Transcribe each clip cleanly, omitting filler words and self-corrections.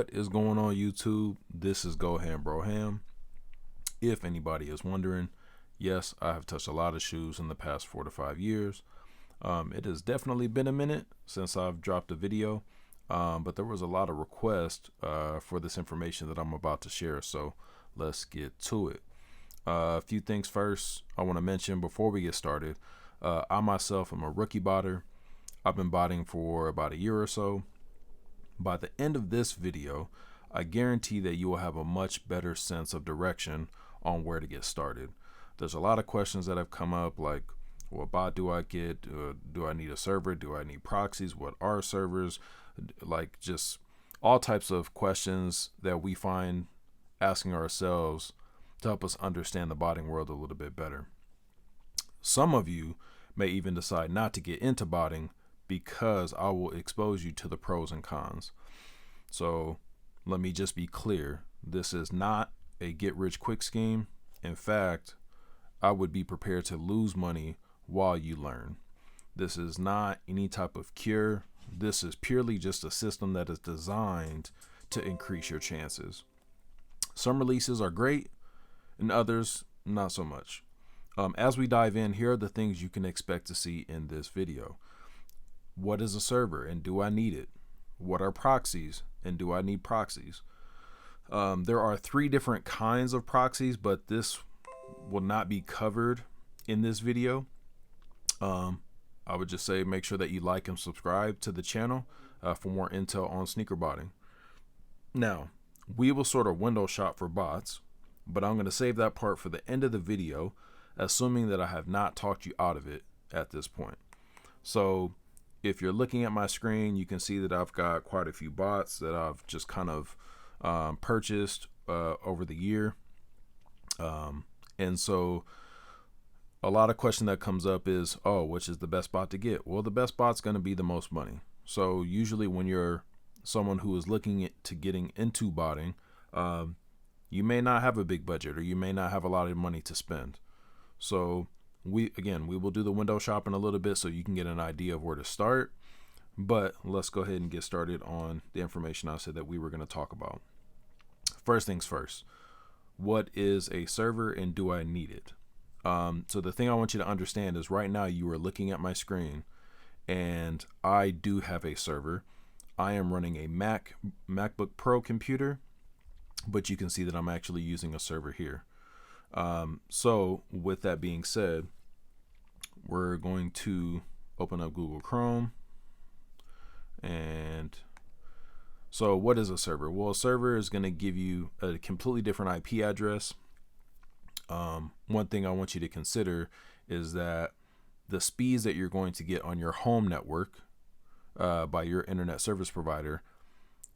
What is going on, YouTube? This is GohamBroham. If anybody is wondering, yes, I have touched a lot of shoes in the past 4 to 5 years. It has definitely been a minute since I've dropped a video, but there was a lot of requests for this information that I'm about to share, so let's get to it. A few things first I want to mention before we get started. I myself am a rookie botter. I've been botting for about a year or so. By the end of this video, I guarantee that you will have a much better sense of direction on where to get started. There's a lot of questions that have come up like, what bot do I get? Do I need a server? Do I need proxies? What are servers? Like just all types of questions that we find asking ourselves to help us understand the botting world a little bit better. Some of you may even decide not to get into botting because I will expose you to the pros and cons. So let me just be clear. This is not a get rich quick scheme. In fact, I would be prepared to lose money while you learn. This is not any type of cure. This is purely just a system that is designed to increase your chances. Some releases are great and others not so much. As we dive in, here are the things you can expect to see in this video. What is a server and do I need it? What are proxies and do I need proxies? There are 3 different kinds of proxies, but this will not be covered in this video. I would just say make sure that you like and subscribe to the channel for more intel on sneaker botting. Now, we will sort of window shop for bots, but I'm going to save that part for the end of the video, assuming that I have not talked you out of it at this point. So if you're looking at my screen, you can see that I've got quite a few bots that I've just kind of purchased over the year. And so a lot of question that comes up is, oh, which is the best bot to get? Well, the best bot's going to be the most money. So usually when you're someone who is looking to getting into botting, you may not have a big budget or you may not have a lot of money to spend. So we will do the window shopping a little bit so you can get an idea of where to start, but let's go ahead and get started on the information I said that we were going to talk about. First things first, what is a server and do I need it? So the thing I want you to understand is right now you are looking at my screen and I do have a server. I am running a MacBook Pro computer, but you can see that I'm actually using a server here. So with that being said, we're going to open up Google Chrome. And so what is a server? Well, a server is going to give you a completely different IP address. One thing I want you to consider is that the speeds that you're going to get on your home network by your internet service provider,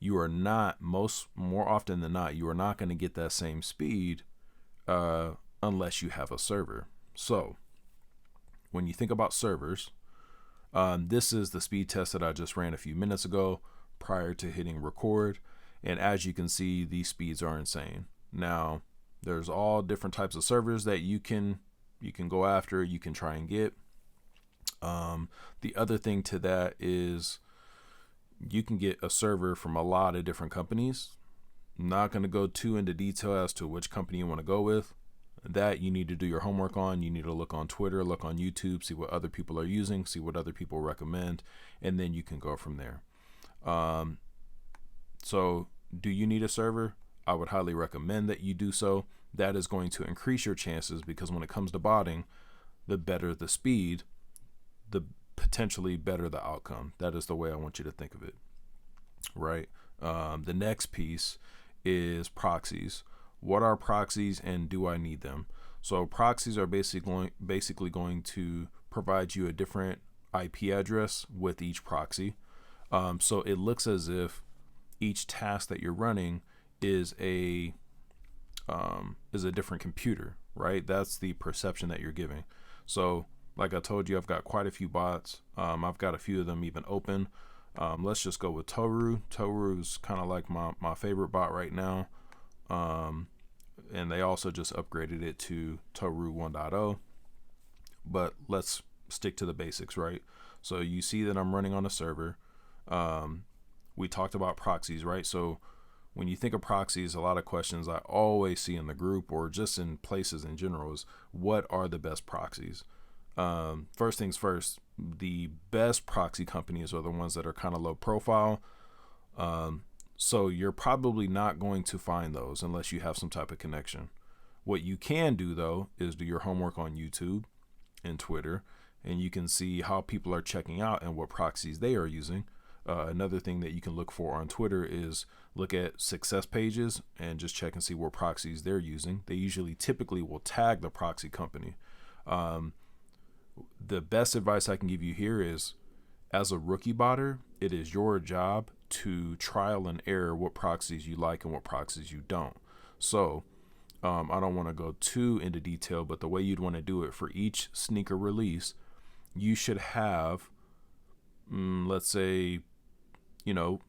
you are not, more often than not, you are not going to get that same speed unless you have a server. So when you think about servers, this is the speed test that I just ran a few minutes ago prior to hitting record. And as you can see, these speeds are insane. Now, there's all different types of servers that you can go after, you can try and get. The other thing to that is you can get a server from a lot of different companies. I'm not going to go too into detail as to which company you want to go with. That you need to do your homework on. You need to look on Twitter, look on YouTube, see what other people are using, see what other people recommend, and then you can go from there. So do you need a server? I would highly recommend that you do so. That is going to increase your chances because when it comes to botting, the better the speed, the potentially better the outcome. That is the way I want you to think of it, right? The next piece is proxies. What are proxies and do I need them? So proxies are basically going to provide you a different IP address with each proxy. So it looks as if each task that you're running is a different computer, right? That's the perception that you're giving. So like I told you, I've got quite a few bots. I've got a few of them even open. Let's just go with Tohru. Tohru is kind of like my favorite bot right now. And they also just upgraded it to Tohru 1.0. But let's stick to the basics, right? So you see that I'm running on a server. We talked about proxies, right? So when you think of proxies, a lot of questions I always see in the group or just in places in general is, what are the best proxies? First things first, the best proxy companies are the ones that are kind of low profile. So you're probably not going to find those unless you have some type of connection. What you can do, though, is do your homework on YouTube and Twitter, and you can see how people are checking out and what proxies they are using. Another thing that you can look for on Twitter is look at success pages and just check and see what proxies they're using. They typically will tag the proxy company. The best advice I can give you here is, as a rookie botter, it is your job to trial and error what proxies you like and what proxies you don't. So I don't want to go too into detail, but the way you'd want to do it for each sneaker release, you should have, let's say,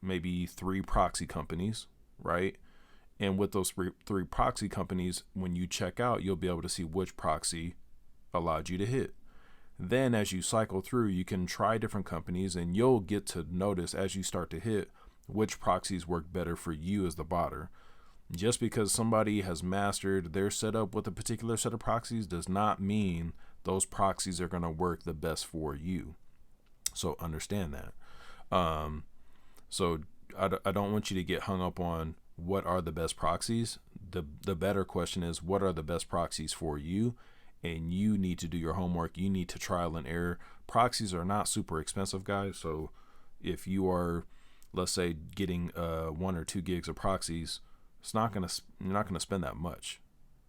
maybe 3 proxy companies, right? And with those 3 proxy companies, when you check out, you'll be able to see which proxy allowed you to hit. Then as you cycle through, you can try different companies, and you'll get to notice as you start to hit which proxies work better for you as the botter. Just because somebody has mastered their setup with a particular set of proxies does not mean those proxies are going to work the best for you. So understand that. So I don't want you to get hung up on what are the best proxies. The better question is, what are the best proxies for you? And you need to do your homework. You need to trial and error. Proxies are not super expensive, guys. So if you are, let's say, getting 1 or 2 gigs of proxies, you're not gonna spend that much.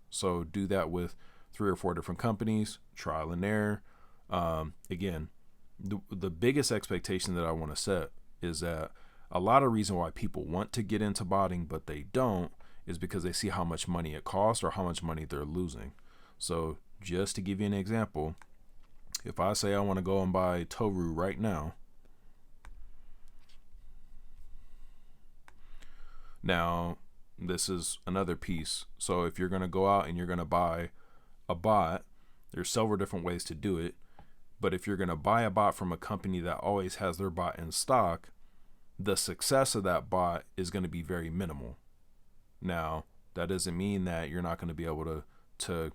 So do that with 3 or 4 different companies, trial and error. Again, the biggest expectation that I want to set is that a lot of reason why people want to get into botting but they don't is because they see how much money it costs or how much money they're losing. So just to give you an example, if I say I want to go and buy Tohru right now, now this is another piece. So if you're going to go out and you're going to buy a bot, there's several different ways to do it. But if you're going to buy a bot from a company that always has their bot in stock, the success of that bot is going to be very minimal. Now, that doesn't mean that you're not going to be able to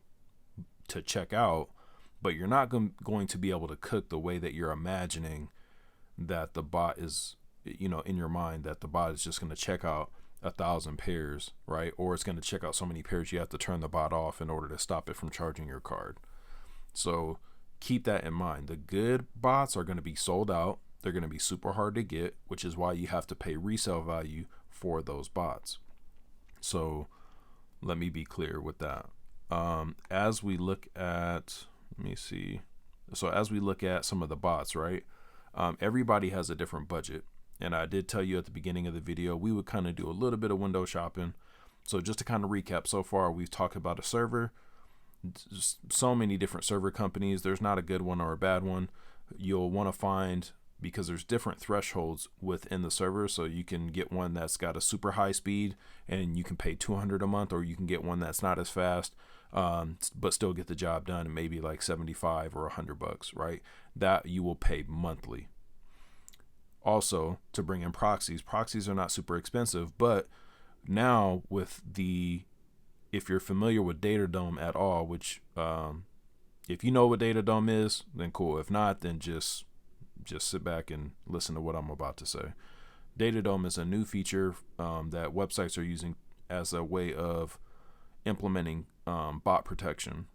check out, but you're not going to be able to cook the way that you're imagining that the bot is, in your mind, that the bot is just going to check out 1,000 pairs, right? Or it's going to check out so many pairs you have to turn the bot off in order to stop it from charging your card. So keep that in mind. The good bots are going to be sold out. They're going to be super hard to get, which is why you have to pay resale value for those bots. So let me be clear with that. As we look at, as we look at some of the bots, right? Everybody has a different budget. And I did tell you at the beginning of the video, we would kind of do a little bit of window shopping. So just to kind of recap, so far we've talked about a server, so many different server companies. There's not a good one or a bad one. You'll want to find, because there's different thresholds within the server. So you can get one that's got a super high speed and you can pay $200 a month, or you can get one that's not as fast, but still get the job done, and maybe like $75 or $100, right? That you will pay monthly. Also, to bring in proxies are not super expensive, but now with if you're familiar with Datadome at all, which if you know what Datadome is, then cool. If not, then just sit back and listen to what I'm about to say. Datadome is a new feature that websites are using as a way of implementing bot protection.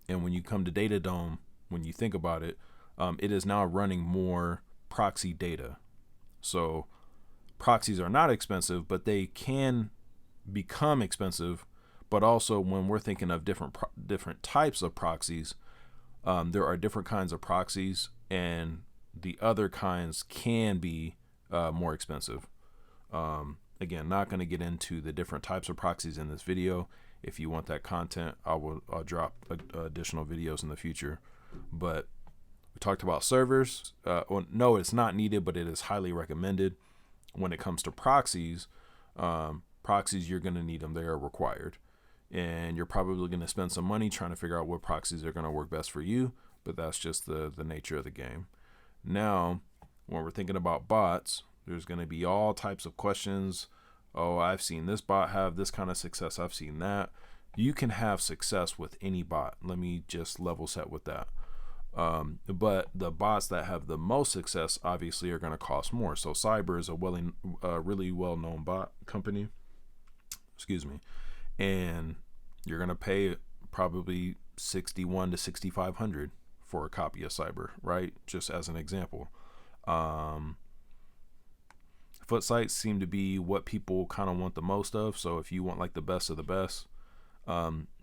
And when you come to Datadome, when you think about it, it is now running more proxy data. So proxies are not expensive, but they can become expensive. But also, when we're thinking of different types of proxies, there are different kinds of proxies, and the other kinds can be more expensive. Again, not going to get into the different types of proxies in this video. If you want that content, I'll drop additional videos in the future. But we talked about servers. No, it's not needed, but it is highly recommended. When it comes to proxies, you're going to need them. They are required. And you're probably going to spend some money trying to figure out what proxies are going to work best for you, but that's just the nature of the game. Now, when we're thinking about bots, there's going to be all types of questions. oh, I've seen this bot have this kind of success, I've seen that. You can have success with any bot. Let me just level set with that. But the bots that have the most success obviously are going to cost more. So Cyber is a really well-known bot company, excuse me, and you're going to pay probably 61 to 6,500 for a copy of Cyber, right? Just as an example. Foot sites seem to be what people kind of want the most of. So if you want like the best of the best,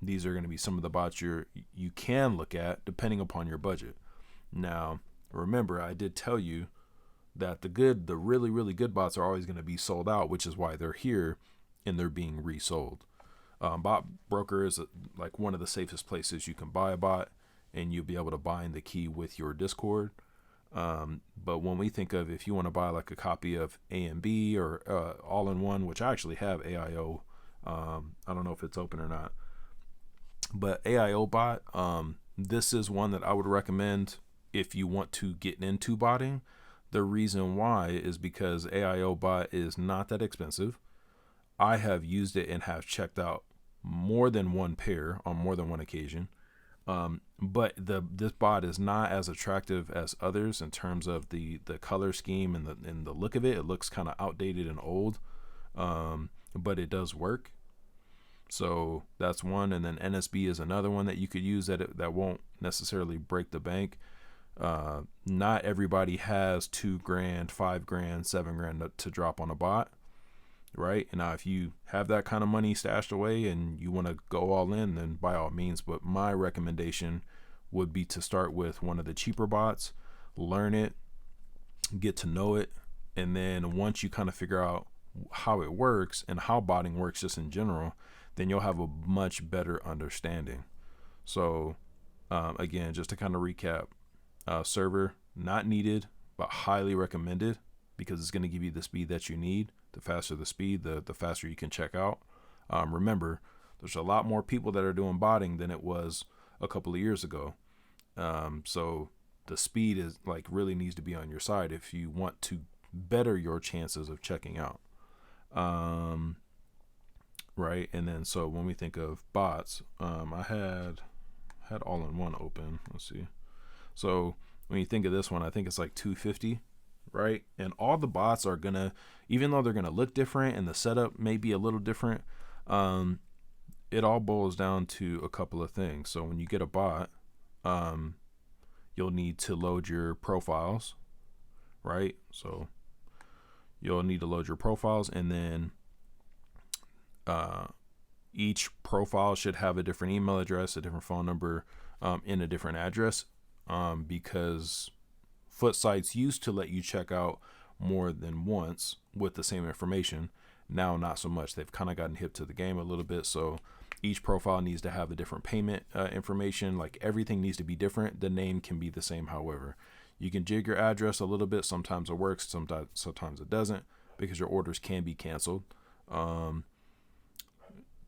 these are going to be some of the bots you can look at depending upon your budget. Now, remember, I did tell you that the really, really good bots are always going to be sold out, which is why they're here and they're being resold. Botbroker is like one of the safest places you can buy a bot, and you'll be able to bind the key with your Discord. But when we think of, if you want to buy like a copy of A and B or all-in-one, which I actually have AIO, I don't know if it's open or not, but AIO bot, this is one that I would recommend if you want to get into botting. The reason why is because AIO bot is not that expensive. I have used it and have checked out more than one pair on more than one occasion. But this bot is not as attractive as others in terms of the color scheme and the look of it. It looks kind of outdated and old, but it does work. So that's one. And then NSB is another one that you could use that won't necessarily break the bank. Not everybody has $2,000, $5,000, $7,000 to drop on a bot, right? And now if you have that kind of money stashed away and you want to go all in, then by all means. But my recommendation would be to start with one of the cheaper bots, learn it, get to know it, and then once you kind of figure out how it works and how botting works just in general, then you'll have a much better understanding. So again, just to kind of recap, server not needed but highly recommended, because it's going to give you the speed that you need. The faster the speed, the faster you can check out. Remember, there's a lot more people that are doing botting than it was a couple of years ago. So the speed is like really needs to be on your side if you want to better your chances of checking out. Right. And then so when we think of bots, I had all-in-one open. Let's see. So when you think of this one, I think it's like 250, right? And all the bots are gonna, even though they're gonna look different and the setup may be a little different, it all boils down to a couple of things. So when you get a bot, you'll need to load your profiles, right? So you'll need to load your profiles, and then each profile should have a different email address, a different phone number, and a different address, because foot sites used to let you check out more than once with the same information. Now, not so much. They've kind of gotten hip to the game a little bit. So each profile needs to have a different payment information. Like everything needs to be different. The name can be the same. However, you can jig your address a little bit. Sometimes it works. Sometimes it doesn't, because your orders can be canceled.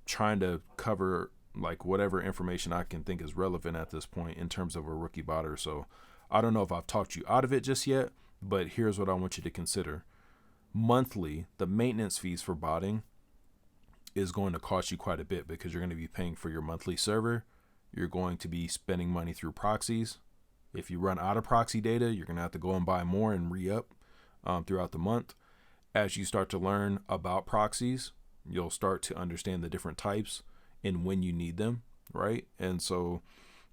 Trying to cover like whatever information I can think is relevant at this point in terms of a rookie botter. So I don't know if I've talked you out of it just yet, but here's what I want you to consider. Monthly, the maintenance fees for botting is going to cost you quite a bit, because you're going to be paying for your monthly server. You're going to be spending money through proxies. If you run out of proxy data, you're going to have to go and buy more and re-up throughout the month. As you start to learn about proxies, you'll start to understand the different types and when you need them, right? And so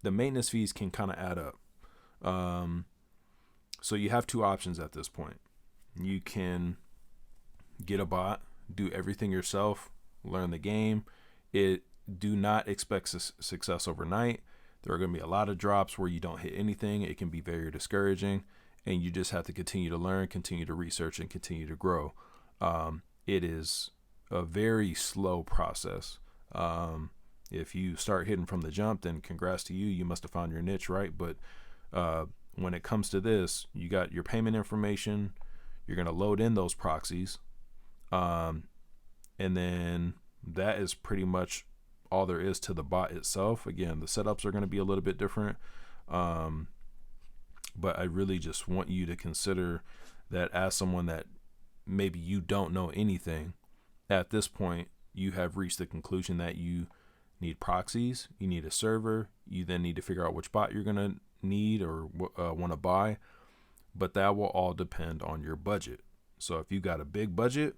the maintenance fees can kind of add up. So you have two options at this point. You can get a bot, do everything yourself, learn the game. Do not expect success overnight. There are going to be a lot of drops where you don't hit anything. It can be very discouraging, and you just have to continue to learn, continue to research, and continue to grow. It is a very slow process. If you start hitting from the jump, then congrats to you. You must have found your niche, right? But when it comes to this, you got your payment information. You're going to load in those proxies. And then that is pretty much all there is to the bot itself. Again, the setups are going to be a little bit different. But I really just want you to consider that as someone that maybe you don't know anything, at this point, you have reached the conclusion that you need proxies, you need a server, you then need to figure out which bot you're going to need or want to buy, but that will all depend on your budget. So if you got a big budget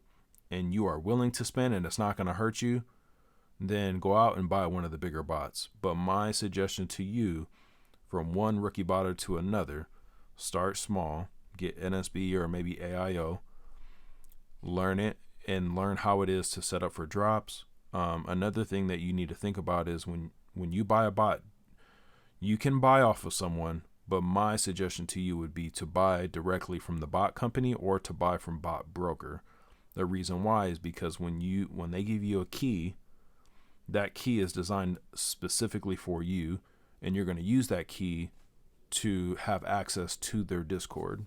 and you are willing to spend and it's not going to hurt you, then go out and buy one of the bigger bots. But my suggestion to you, from one rookie botter to another, start small, get NSB or maybe AIO, learn it and learn how it is to set up for drops. Another thing that you need to think about is when you buy a bot, you can buy off of someone, but my suggestion to you would be to buy directly from the bot company or to buy from Botbroker. The reason why is because when they give you a key, that key is designed specifically for you, and you're going to use that key to have access to their Discord.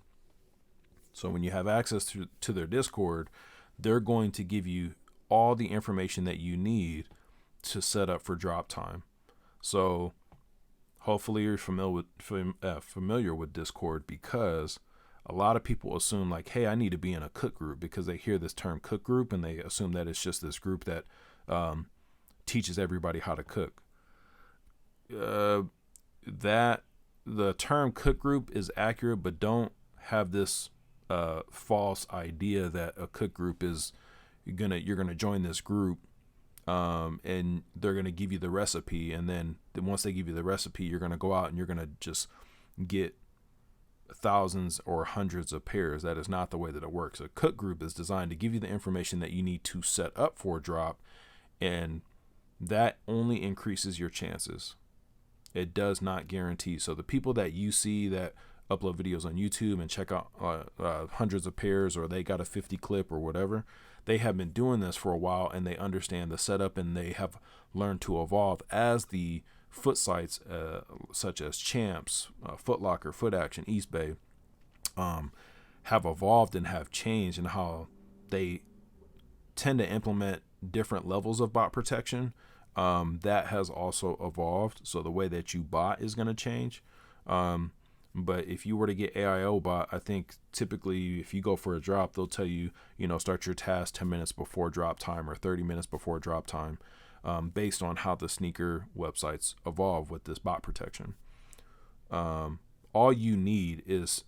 So when you have access to their Discord, they're going to give you all the information that you need to set up for drop time. So hopefully you're familiar with Discord, because a lot of people assume like, hey, I need to be in a cook group, because they hear this term cook group and they assume that it's just this group that teaches everybody how to cook. That the term cook group is accurate, but don't have this false idea that a cook group is you're gonna join this group and they're gonna give you the recipe, and then once they give you the recipe, you're gonna go out and you're gonna just get thousands or hundreds of pairs. That is not the way that it works. A cook group is designed to give you the information that you need to set up for a drop, and that only increases your chances. It does not guarantee. So the people that you see that upload videos on YouTube and check out hundreds of pairs, or they got a 50 clip or whatever, they have been doing this for a while and they understand the setup, and they have learned to evolve as the foot sites such as Champs, Foot Locker, Foot Action, East Bay have evolved and have changed, and how they tend to implement different levels of bot protection. That has also evolved. So the way that you bot is going to change. But if you were to get AIO bot, I think typically if you go for a drop, they'll tell you, start your task 10 minutes before drop time or 30 minutes before drop time, based on how the sneaker websites evolve with this bot protection. All you need is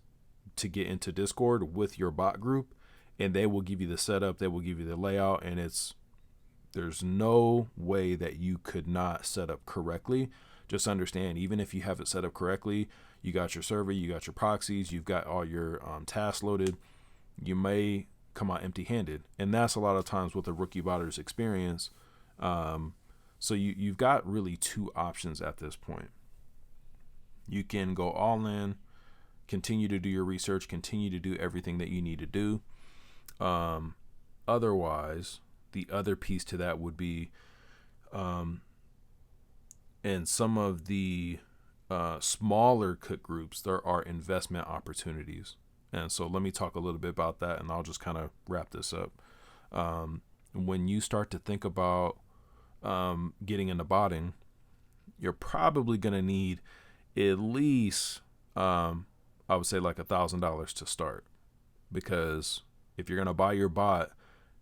to get into Discord with your bot group, and they will give you the setup, they will give you the layout, and there's no way that you could not set up correctly. Just understand, even if you have it set up correctly, you got your server, you got your proxies, you've got all your tasks loaded, you may come out empty-handed. And that's a lot of times what the rookie botters experience. So you've got really two options at this point. You can go all in, continue to do your research, continue to do everything that you need to do. Otherwise, the other piece to that would be, in some of the smaller cook groups, there are investment opportunities. And so let me talk a little bit about that, and I'll just kind of wrap this up. When you start to think about getting into botting, you're probably going to need at least, I would say like $1,000 to start. Because if you're going to buy your bot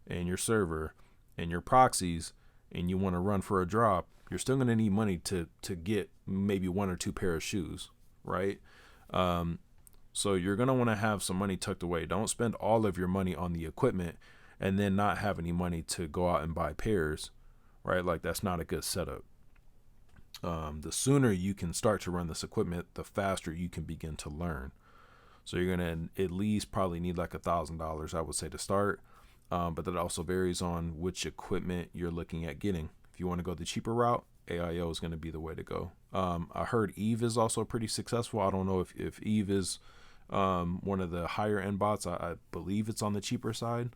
and your server and your proxies and you want to run for a drop, you're still going to need money to get maybe one or two pair of shoes, right? So you're going to want to have some money tucked away. Don't spend all of your money on the equipment and then not have any money to go out and buy pairs, right? Like, that's not a good setup. The sooner you can start to run this equipment, the faster you can begin to learn. So you're going to at least probably need like $1,000, I would say, to start. But that also varies on which equipment you're looking at getting. If you want to go the cheaper route, AIO is going to be the way to go. I heard Eve is also pretty successful. I don't know if Eve is one of the higher end bots. I believe it's on the cheaper side.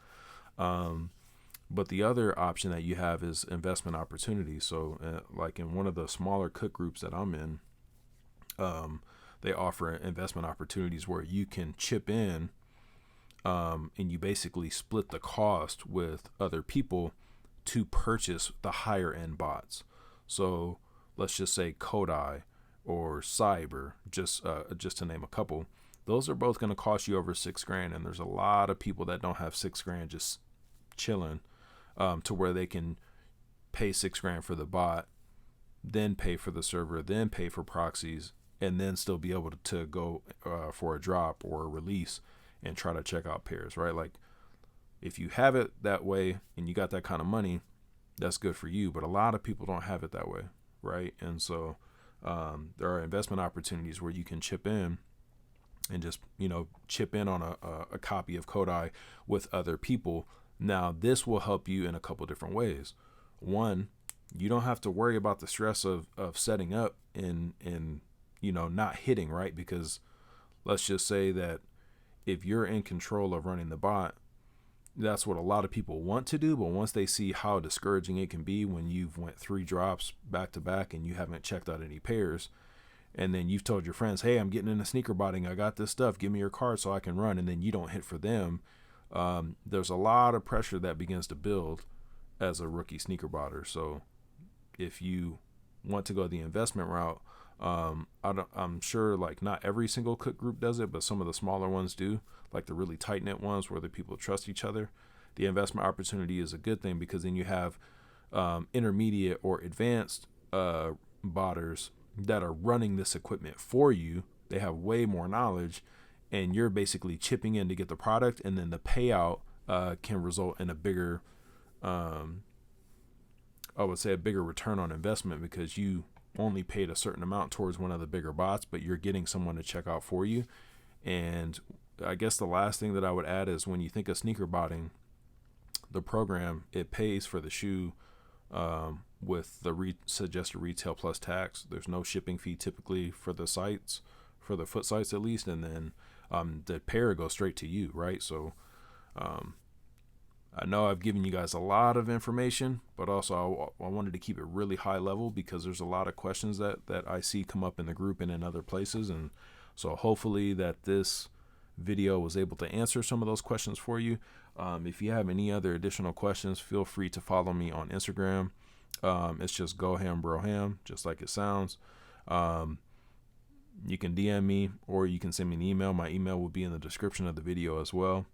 But the other option that you have is investment opportunities. So like in one of the smaller cook groups that I'm in, they offer investment opportunities where you can chip in and you basically split the cost with other people to purchase the higher end bots. So let's just say Kodai or Cyber, just to name a couple. Those are both going to cost you over $6,000, and there's a lot of people that don't have $6,000 just chilling. to where they can pay $6,000 for the bot, then pay for the server, then pay for proxies, and then still be able to go for a drop or a release and try to check out pairs, right? Like, if you have it that way and you got that kind of money, that's good for you. But a lot of people don't have it that way, right? And so there are investment opportunities where you can chip in and just, chip in on a copy of Kodai with other people. Now, this will help you in a couple different ways. One, you don't have to worry about the stress of setting up and not hitting, right? Because let's just say that if you're in control of running the bot, that's what a lot of people want to do. But once they see how discouraging it can be when you've went 3 drops back to back and you haven't checked out any pairs, and then you've told your friends, hey, I'm getting into sneaker botting, I got this stuff, give me your card so I can run, and then you don't hit for them, there's a lot of pressure that begins to build as a rookie sneaker botter. So if you want to go the investment route, I'm sure like not every single cook group does it, but some of the smaller ones do, like the really tight knit ones where the people trust each other. The investment opportunity is a good thing because then you have intermediate or advanced botters that are running this equipment for you. They have way more knowledge, and you're basically chipping in to get the product, and then the payout can result in a bigger, I would say a bigger return on investment, because you only paid a certain amount towards one of the bigger bots, but you're getting someone to check out for you. And I guess the last thing that I would add is when you think of sneaker botting, the program, it pays for the shoe with the suggested retail plus tax. There's no shipping fee typically for the sites, for the foot sites at least, and then the pair goes straight to you, right? So I know I've given you guys a lot of information, but also I wanted to keep it really high level because there's a lot of questions that I see come up in the group and in other places. And so hopefully that this video was able to answer some of those questions for you. If you have any other additional questions, feel free to follow me on Instagram. It's just GohamBroham, just like it sounds. You can DM me or you can send me an email. My email will be in the description of the video as well.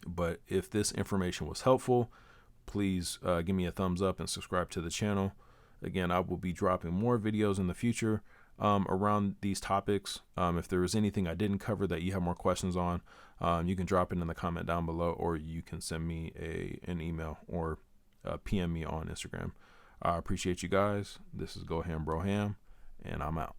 But if this information was helpful, please give me a thumbs up and subscribe to the channel. Again, I will be dropping more videos in the future around these topics. If there is anything I didn't cover that you have more questions on, you can drop it in the comment down below, or you can send me an email or PM me on Instagram. I appreciate you guys. This is GohamBroham, and I'm out.